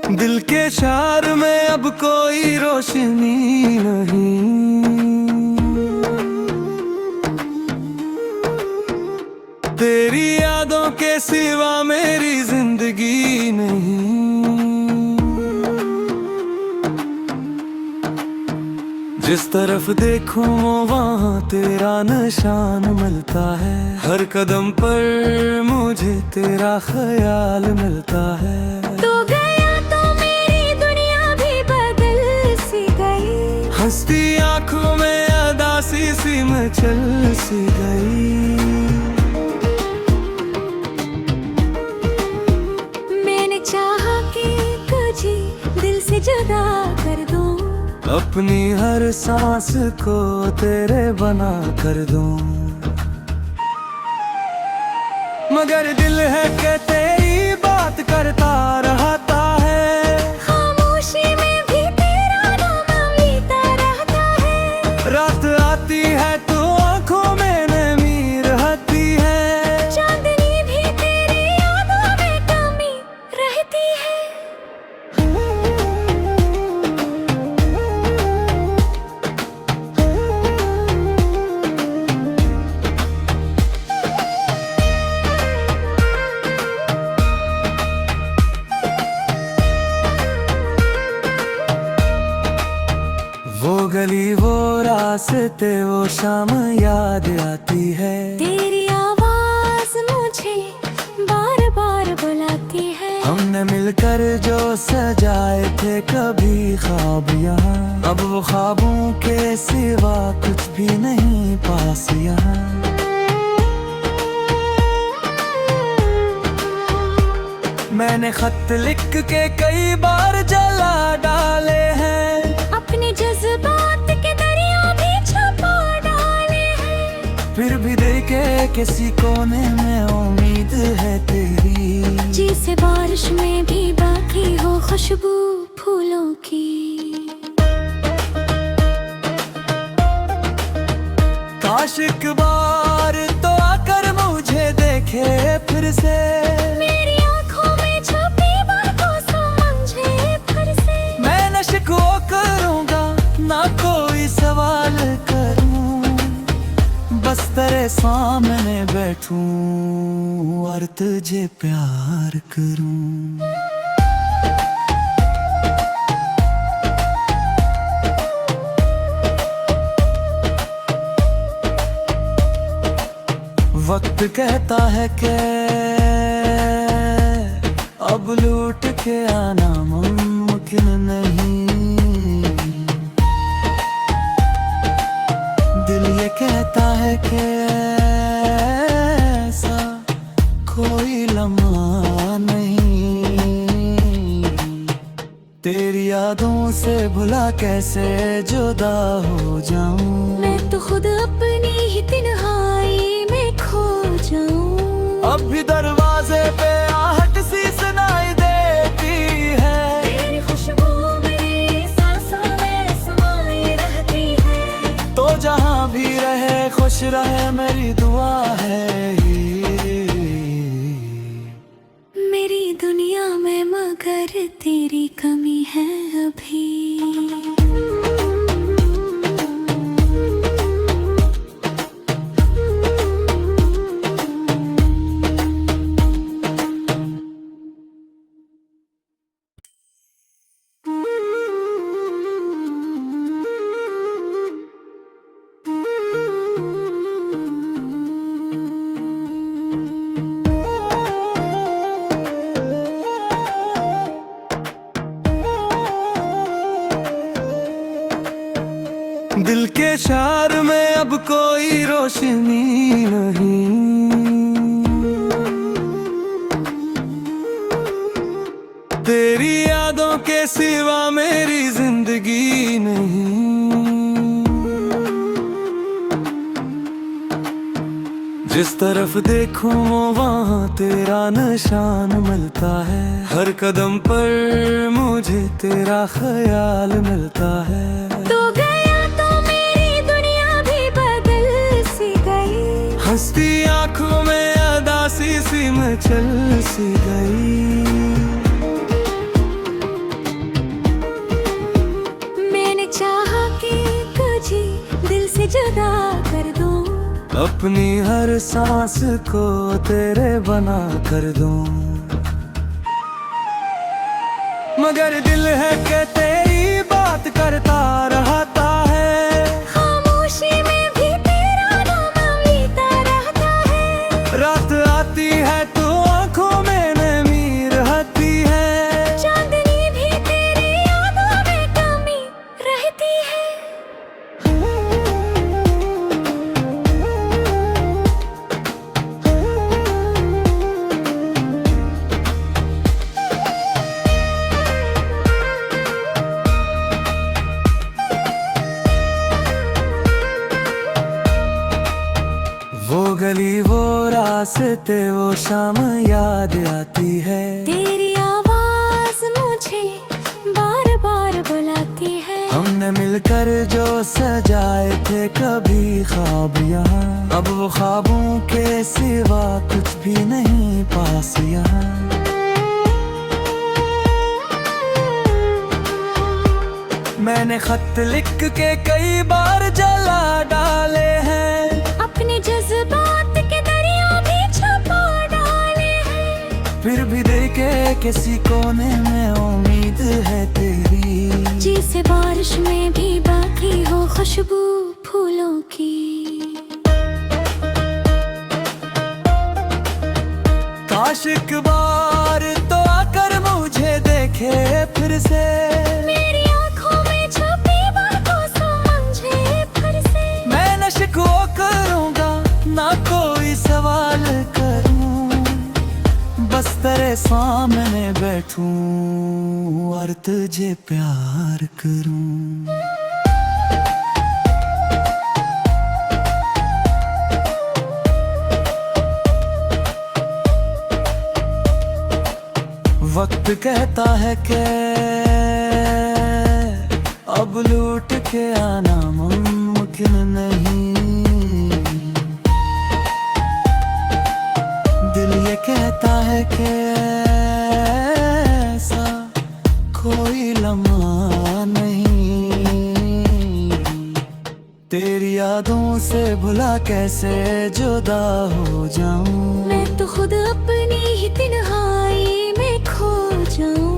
दिल के शहर में अब कोई रोशनी नहीं, तेरी यादों के सिवा मेरी जिंदगी नहीं। जिस तरफ देखूं वहाँ तेरा निशान मिलता है, हर कदम पर मुझे तेरा ख्याल मिलता है। तू गया तो मेरी दुनिया भी बदल सी गई, हंसती आंखों में अदासी सी मचल सी गई। मैंने चाहा कि तुझे दिल से जुदा कर दूं, अपनी हर सांस को तेरे बना कर दूं, मगर दिल है कि तेरी बात करता रहता है। खामोशी में भी तेरा नाम लेता रहता है। रात आती है तो आंखों में नमी रहती है, चांदनी भी तेरी यादों में कमी रहती है। वो गली वो रास्ते वो शाम याद आती है, तेरी आवाज मुझे बार बार बुलाती है। हमने मिलकर जो सजाए थे कभी ख्वाब यहाँ, अब वो ख्वाबों के सिवा कुछ भी नहीं पास यहाँ। मैंने खत लिख के कई बार जला डाले हैं, अपने जज्बात के दरिया भी छुपा डाले हैं। फिर भी देखे किसी कोने में उम्मीद है तेरी, जैसे बारिश में भी बाकी हो खुशबू फूलों की। काश एक बार तो आकर मुझे देखे फिर से, मेरी आंखों में छुपी बातों समझे फिर से। मैं न शिकवा करूंगा ना कोई सवाल करूं, बस तेरे सामने बैठूं और तुझे प्यार करूं। वक्त कहता है कि अब लूट के आना मुमकिन नहीं, दिल ये कहता है कि ऐसा कोई लम्हा नहीं। तेरी यादों से भुला कैसे जुदा हो जाऊं, मैं तो खुद अपनी ही तन्हाई में खो जाऊं। अब भी दरवाजे पे आहट सी सुनाई देती है, तेरी खुशबू मेरी सांसों में समाई रहती है। तो जहाँ भी रहे खुश रहे मेरी दुआ है। मेरी दुनिया में मगर तेरी कमी है अभी। दिल के शहर में अब कोई रोशनी नहीं, तेरी यादों के सिवा मेरी जिंदगी नहीं। जिस तरफ देखूं वहाँ तेरा निशान मिलता है, हर कदम पर मुझे तेरा ख्याल मिलता है। तू गया तो मेरी दुनिया भी बदल सी गई, हंसती आंखों में अदासी सी मचल सी गई। अपनी हर सांस को तेरे बना कर दूं, मगर दिल है कि तेरी बात करता रहता है। खामोशी में भी तेरा नाम लेता रहता है। रात आती है तो आंखों में नमी रहती है। चांदनी भी तेरी यादों में कमी रहती है। वो गली वो रास्ते वो शाम याद आती है। तेरी आवाज मुझे बार बार बुलाती है। हमने मिलकर जो सजाए थे कभी ख्वाब यहाँ, अब वो ख्वाबों के सिवा कुछ भी नहीं पास यहाँ। मैंने खत लिख के कई बार जला डाले हैं। अपने जज्बात के दरिया भी छुपा डाले हैं। फिर भी देखे किसी कोने में उम्मीद है तेरी, जैसे बारिश में भी बाकी हो खुशबू फूलों की। काश एक बार तो आकर मुझे देखे फिर से। मेरी आंखों में छुपी बातों समझे फिर से। मैं न शिकवा करूंगा ना कोई सवाल करूं, बस तेरे सामने बैठूं और तुझे प्यार करूं। वक्त कहता है कि अब लूट के आना मुमकिन नहीं। दिल ये कहता है कि ऐसा कोई लम्हा नहीं। तेरी यादों से भुला कैसे जुदा हो जाऊं। मैं तो खुद अपनी ही तन्हाई में खो जाऊं।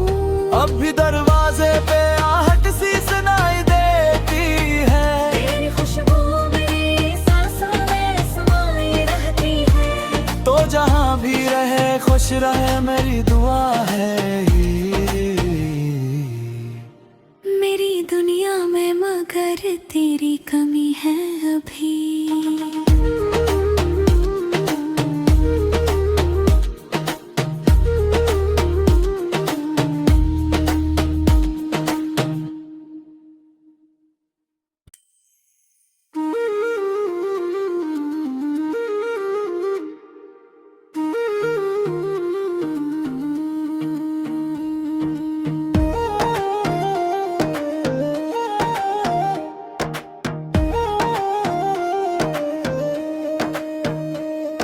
अब भी दरवाजे पे आहट सी सुनाई देती है। तेरी खुशबू मेरी सांसों में समाई रहती है। तो जहाँ भी रहे खुश रहे मेरी दुआ है। मेरी दुनिया में मगर तेरी कमी है अभी।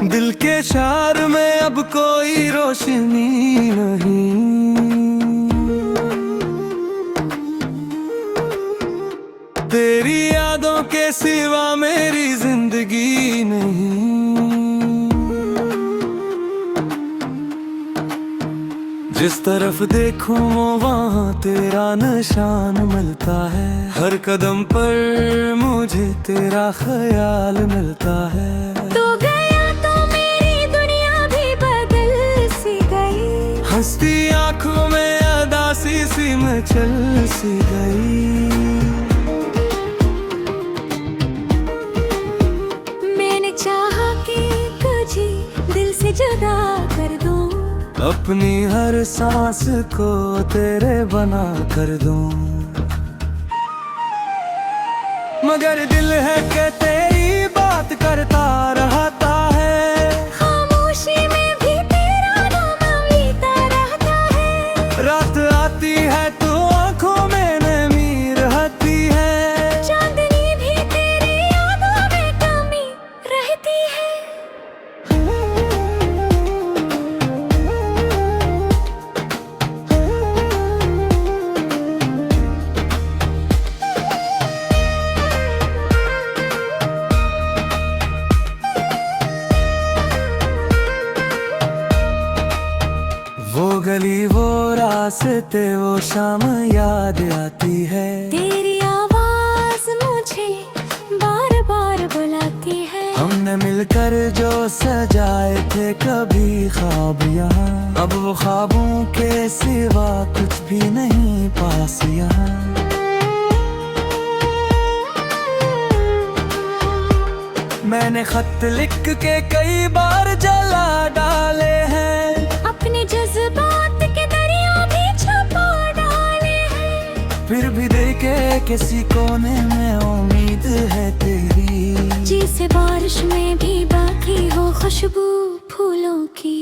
दिल के शार में अब कोई रोशनी नहीं। तेरी यादों के सिवा मेरी जिंदगी नहीं। जिस तरफ देखूं वहाँ तेरा निशान मिलता है। हर कदम पर मुझे तेरा ख्याल मिलता है। तो गया तो मेरी दुनिया भी बदल सी गई। हंसती आंखों में अदासी सी में चल सी गई। मैंने चाहा कि तुझे दिल से जुदा कर दूं। अपनी हर सांस को तेरे बना कर दूं, मगर दिल है कि तेरी बात करता रहता है। खामोशी में भी तेरा नाम लेता रहता है। रात आती है तो आंखों में नमी रहती है। चांदनी भी तेरी यादों में कमी रहती है। गली वो रास्ते वो शाम याद आती है। तेरी आवाज मुझे बार बार बुलाती है। हमने मिलकर जो सजाए थे कभी ख्वाब यहाँ, अब वो ख्वाबों के सिवा कुछ भी नहीं पास यहाँ। मैंने खत लिख के कई बार जला डाले हैं, अपने जज्बात के दरिया भी छुपा डाले हैं। फिर भी देखे किसी कोने में उम्मीद है तेरी, जिसे बारिश में भी बाकी हो खुशबू फूलों की।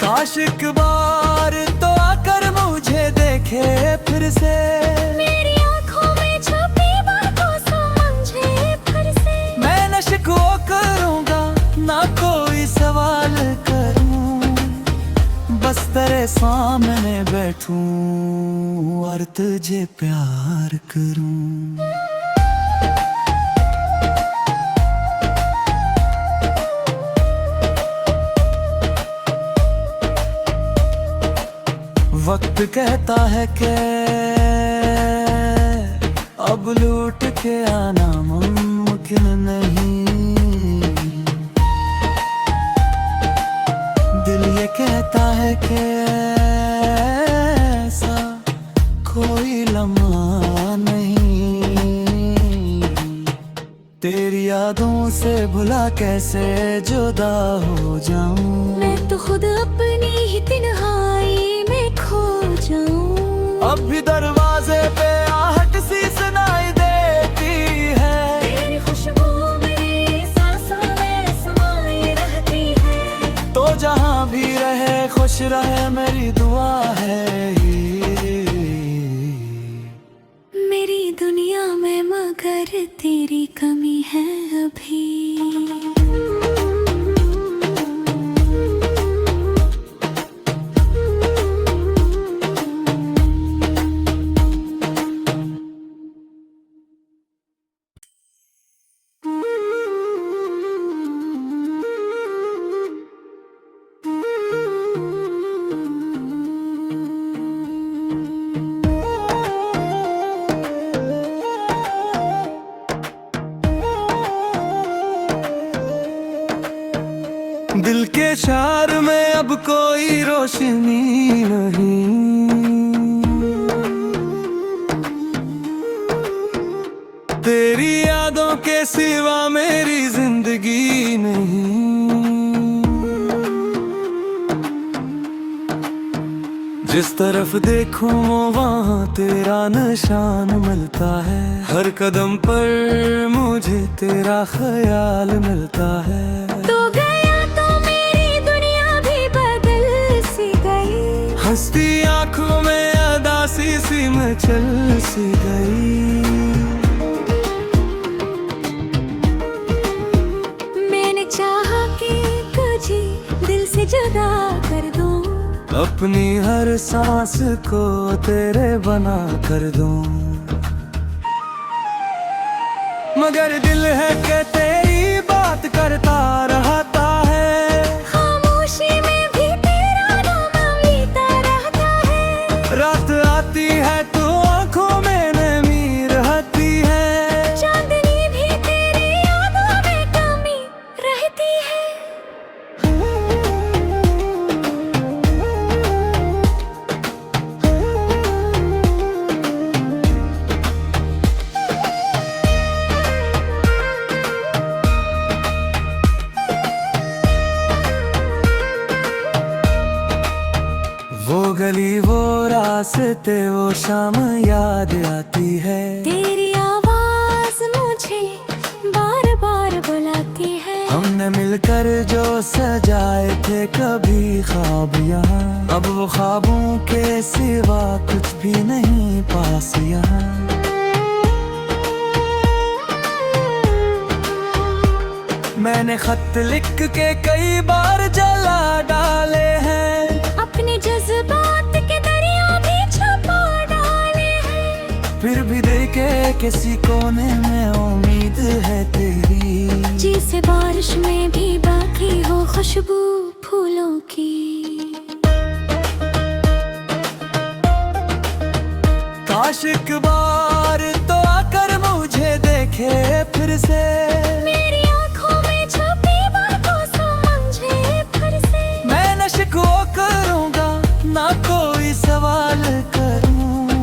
काश एक बार तो आकर मुझे देखे फिर से, मेरी आंखों में छुपी बातों समझे फिर से। मैं न शिकवा करूँगा ना कोई सवाल करूँ, बस तेरे सामने बैठूं और तुझे प्यार करूं। वक्त कहता है कि अब लूट के आना मुमकिन नहीं, दिल ये कहता है कि ऐसा कोई लम्हा नहीं। तेरी यादों से भुला कैसे जुदा हो जाऊं, मैं तो खुद अपनी ही तन्हाई में खो जाऊं। अब भी दरवाजे पे आहट सी सुनाई देती है, तेरी खुशबू मेरी सांसों में समाई रहती है। तो जहां भी रहे खुश रहे मेरी दुआ है। मेरी दुनिया में मगर तेरी कमी है अभी। दिल के शार में अब कोई रोशनी नहीं, तेरी यादों के सिवा मेरी जिंदगी नहीं। जिस तरफ देखूं वहाँ तेरा निशान मिलता है, हर कदम पर मुझे तेरा ख्याल मिलता है। तो गया तो मेरी दुनिया भी बदल सी गई, हंसती आंखों में अदासी सी मचल सी गई। मैंने चाहा कि तुझे दिल से जुदा कर दूं, अपनी हर सांस को तेरे बना कर दूं, मगर दिल है कि तेरी बात करता रहता है। खामोशी में भी तेरा नाम लेता रहता है। रात आती है तो आंखों में नमी रहती है, चांदनी भी तेरी यादों में कमी रहती है। वो गली वो रास्ते वो शाम याद आती है। तेरी आवाज मुझे बार बार बुलाती है। हमने मिलकर जो सजाए थे कभी ख्वाब यहाँ, अब वो ख्वाबों के सिवा कुछ भी नहीं पास यहाँ। मैंने खत लिख के कई बार जला डाले हैं, अपने जज्बात के दरिया भी छुपा डाले हैं। फिर भी देखे किसी कोने में उम्मीद है तेरी, जिसे बारिश में भी बाकी खुशबू फूलों की। काश एक बार तो आकर मुझे देखे फिर से, मेरी आँखों में छुपी बातों समझे फिर से। मैं न शिकवा करूँगा ना कोई सवाल करूँ,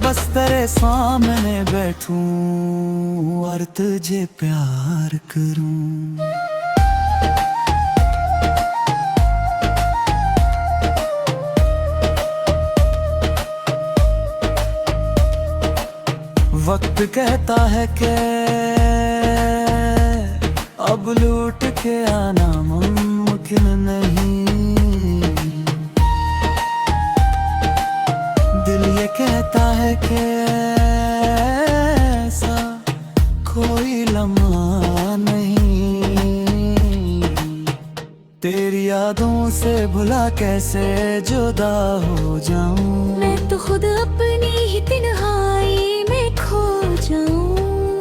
बस तेरे सामने बैठूं और तुझे प्यार करूं। वक्त कहता है कि अब लूट के आना मुमकिन नहीं, दिल ये कहता है कि ऐसा कोई लम्हा नहीं, तेरी यादों से भुला कैसे जुदा हो जाऊं। मैं तो खुद अपनी ही तन्हाई में खो जाऊं।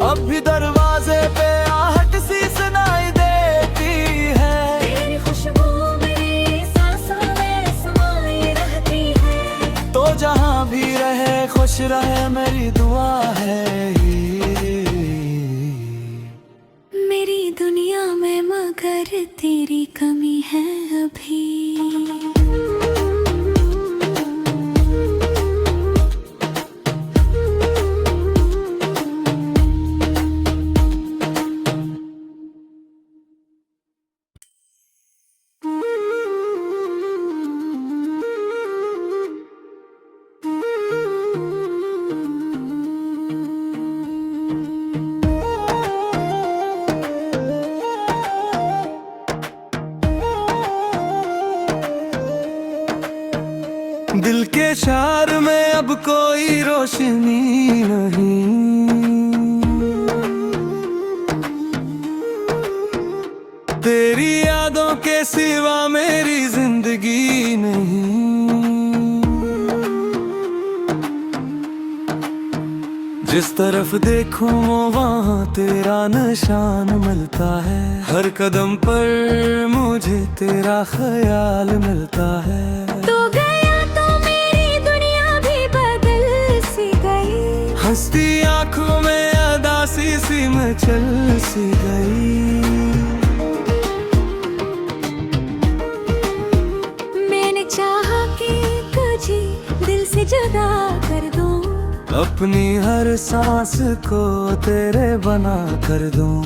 अब भी दरवाजे पे आहट सी सुनाई देती है, तेरी खुशबू मेरी सांसों में समाई रहती है। तो जहाँ भी रहे खुश रहे मेरी दुआ है। मेरी दुनिया में मगर तेरी कमी है अभी। दिल के शार में अब कोई रोशनी नहीं, तेरी यादों के सिवा मेरी जिंदगी नहीं। जिस तरफ देखूं वहाँ तेरा निशान मिलता है, हर कदम पर मुझे तेरा ख्याल मिलता है। तो गया तो मेरी दुनिया भी बदल सी गई, हंसती आंखों में अदासी सी मचल सी गई। मैंने चाहा कि तुझे दिल से जुदा कर दूं, अपनी हर सांस को तेरे बना कर दूं,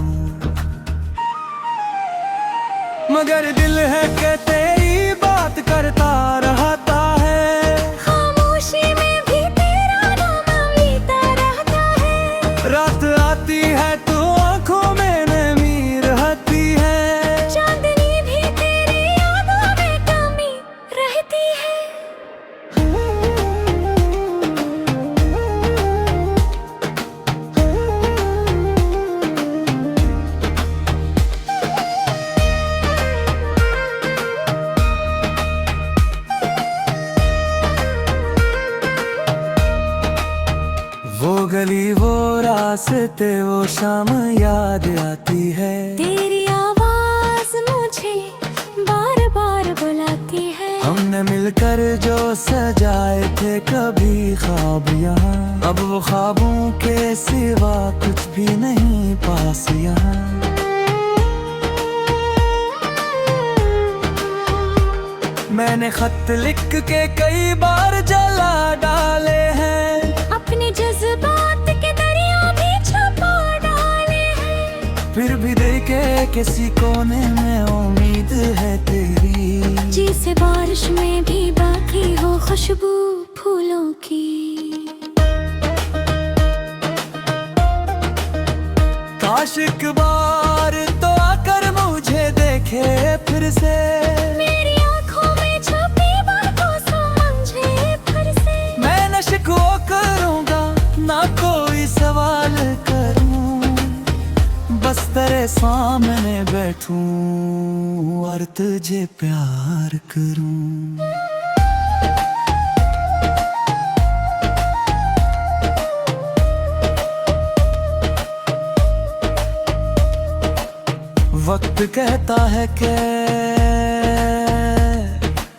मगर दिल है कि तेरी बात करता रहता है। खामोशी में भी तेरा नाम बीता रहता है। रात आती है तो आंखों में नमी रहती है, चांदनी भी तेरी यादों में कमी रहती है। वो गली वो रास्ते वो शाम याद आती है, तेरी आवाज मुझे बार बार बुलाती है। हमने मिलकर जो सजाए थे कभी ख्वाब यहाँ, अब वो ख्वाबों के सिवा कुछ भी नहीं पास यहाँ। मैंने खत लिख के कई बार जला डाले हैं, अपने जज्बात के दरिया भी छुपा डाले हैं। फिर भी देखे किसी कोने में उम्मीद है तेरी, जैसे बारिश में भी बाकी हो खुशबू फूलों की। काश एक बार तो आकर मुझे देखे फिर से, मेरी आँखों में छुपी बातों समझे फिर से। मैं न शिकवा करूँगा ना कोई सवाल करूँ, बस तेरे सामने बैठूं और तुझे प्यार करूं। वक्त कहता है कि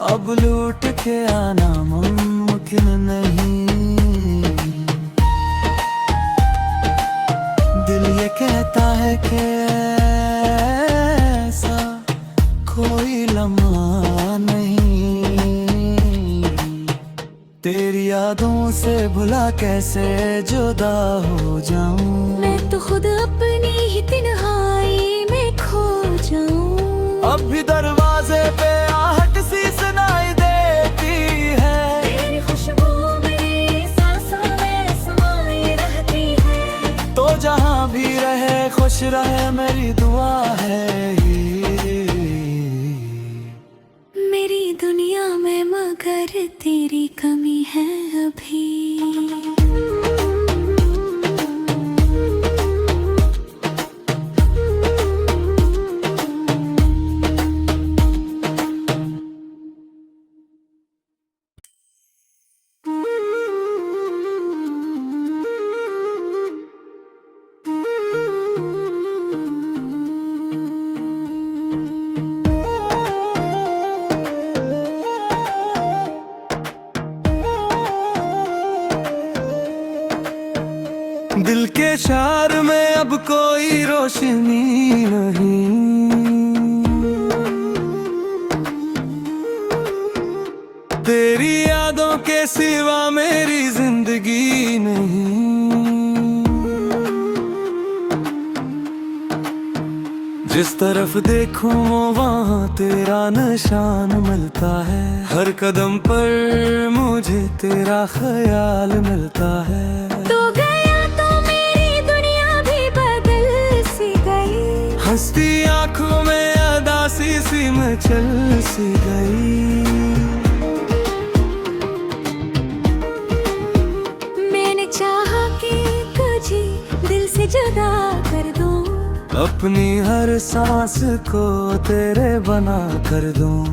अब लूट के आना मुमकिन नहीं। दिल ये कहता है कि ऐसा कोई लम्हा नहीं। तेरी यादों से भुला कैसे जुदा हो जाऊं। मैं तो खुद अपनी ही तन्हाई में खो जाऊं। अब भी दरवाजे पे आहट सी सुनाई देती है। तेरी खुशबू मेरी सांसों में समाई रहती है। तो जहाँ भी रहे खुश रहे मेरी दुआ है। मेरी दुनिया में मगर तेरी कमी है अभी। दिल के शहर में अब कोई रोशनी नहीं। तेरी यादों के सिवा मेरी जिंदगी नहीं। जिस तरफ देखूं वहाँ तेरा निशान मिलता है। हर कदम पर मुझे तेरा ख्याल मिलता है। तो गया तो मेरी दुनिया भी बदल सी गई। हंसती आंखों में अदासी सी मचल सी गई। मैंने चाहा कि तुझे दिल से जुदा कर दूं। अपनी हर सांस को तेरे बना कर दूं।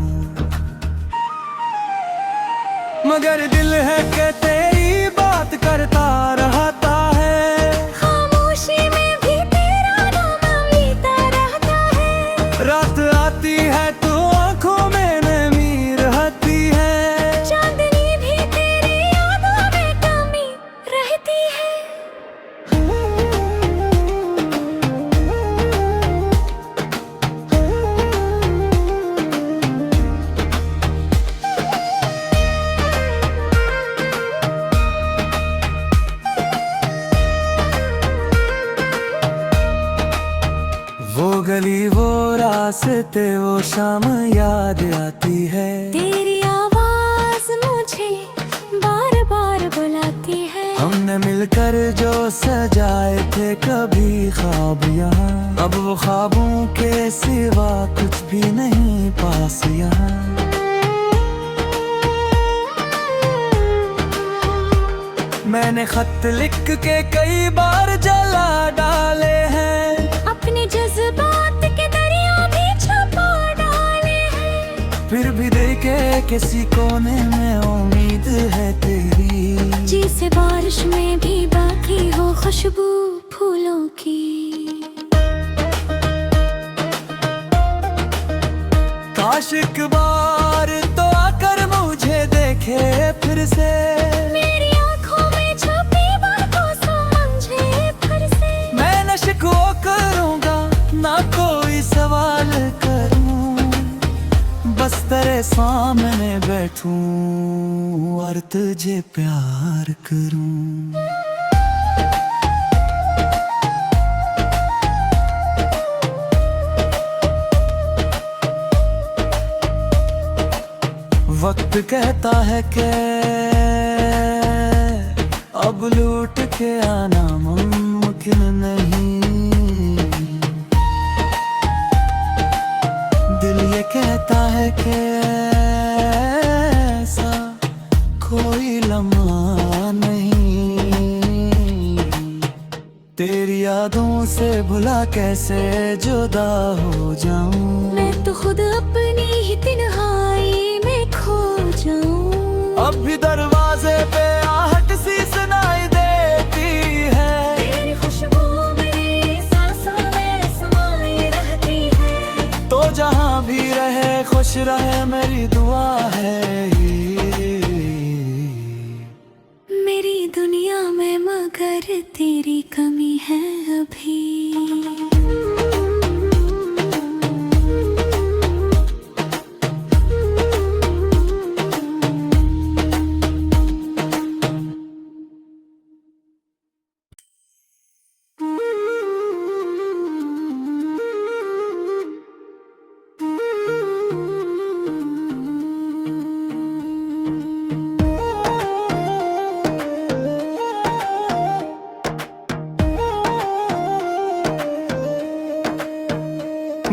मगर दिल है कि तेरी बात करता रहता है। खामोशी में भी तेरा नाम बीता रहता है। रात आती है तो आंखों में नमी रहती है। चांदनी भी तेरी यादों में कमी रहती है। वो गली वो रास्ते वो शाम याद आती है। तेरी आवाज मुझे बार बार बुलाती है। हमने मिलकर जो सजाए थे कभी ख्वाब यहाँ। अब वो ख्वाबों के सिवा कुछ भी नहीं पास यहाँ। मैंने खत लिख के कई बार जला डाले हैं। अपने जज्बात के दरिया भी छुपा डाले हैं। फिर भी देखे किसी कोने में उम्मीद है तेरी। जिसे बारिश में भी बाकी हो खुशबू फूलों की। काश एक बार तो आकर मुझे देखे फिर से। मेरी आंखों में छुपी बातों समझे फिर से। मैं न शिकवा करूंगा ना कोई सवाल करूं। बस तेरे सामने बैठूं और तुझे प्यार करूं। वक्त कहता है कि अब लूट के आना मुमकिन नहीं। दिल ये कहता है कि ऐसा कोई लम्हा नहीं। तेरी यादों से भुला कैसे जुदा हो जाऊं। मैं तो खुद अपनी ही तन्हाई में खो जाऊं। अब भी दरवाजे पे आहट सी सुनाई देती है। तेरी खुशबू मेरी सांसों में समाई रहती है। रहे खुश रहे मेरी दुआ है मेरी दुनिया में मगर तेरी कमी है अभी।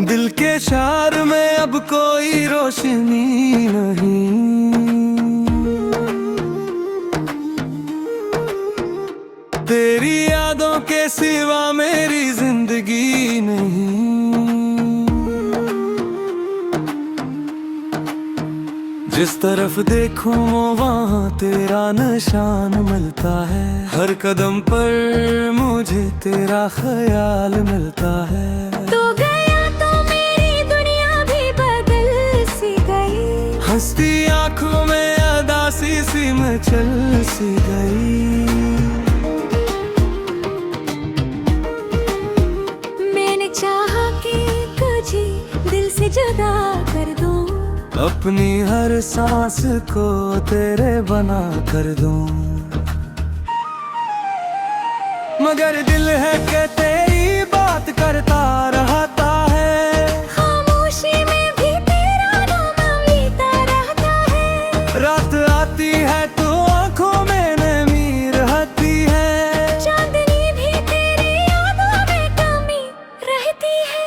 दिल के शार में अब कोई रोशनी नहीं, तेरी यादों के सिवा मेरी जिंदगी नहीं। जिस तरफ देखूं वहाँ तेरा निशान मिलता है, हर कदम पर मुझे तेरा ख्याल मिलता है। हंसती आंखों में अदासी सी मचल सी गई। मैंने चाहा कि तुझे दिल से जुदा कर दूं, अपनी हर सांस को तेरे बना कर दूं, मगर दिल है कि तेरी बात करता रहता है। रात आती है तो आंखों में नमी रहती है, चांदनी भी तेरी यादों में कमी रहती है।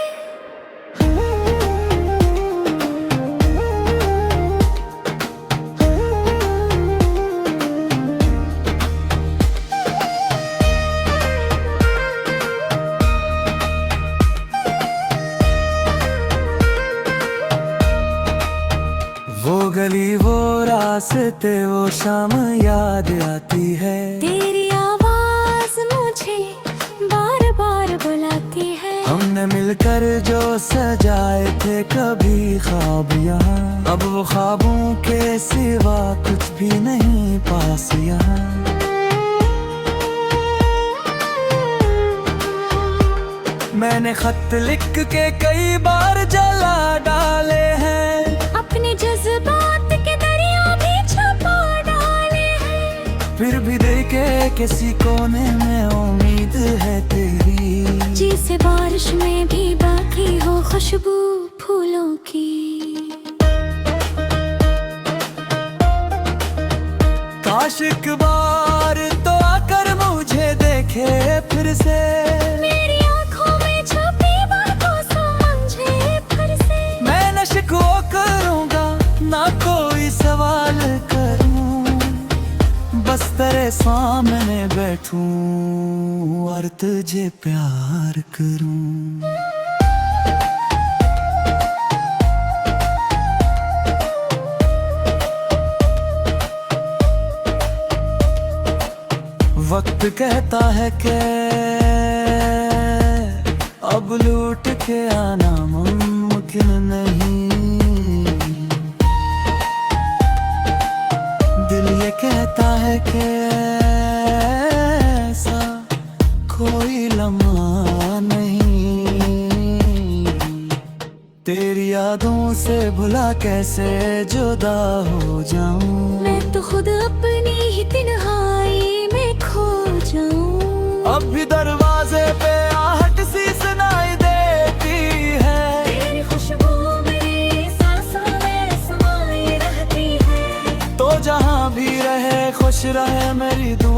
वो गली वो रास्ते वो शाम याद आती है, तेरी आवाज मुझे बार बार बुलाती है। हमने मिलकर जो सजाए थे कभी ख्वाब यहाँ, अब वो ख्वाबों के सिवा कुछ भी नहीं पास यहाँ। मैंने खत लिख के कई बार जला डाले हैं, अपने जज्बात के दरिया भी छुपा डाले हैं। फिर भी देखे किसी कोने में उम्मीद है तेरी, जिसे बारिश में भी बाकी हो खुशबू फूलों की। काश एक बार तो आकर मुझे देखे फिर से, मेरी आंखों में छुपी बातों समझे फिर से। मैं न शिकवा करूंगा ना कोई सवाल करूं, बस तेरे सामने बैठूं और तुझे प्यार करूं। वक्त कहता है कि अब लूट के आना मुमकिन नहीं, दिल ये कहता है कि ऐसा कोई लम्हा नहीं। तेरी यादों से भुला कैसे जुदा हो जाऊं, मैं तो खुद अपनी ही तन्हाई में खो जाऊं। अब भी दरवाजे पे आहट सी सुनाई देती है, तेरी खुशबू मेरी सांसों में समाई रहती है। तो जहाँ भी रहे खुश रहे मेरी दुआ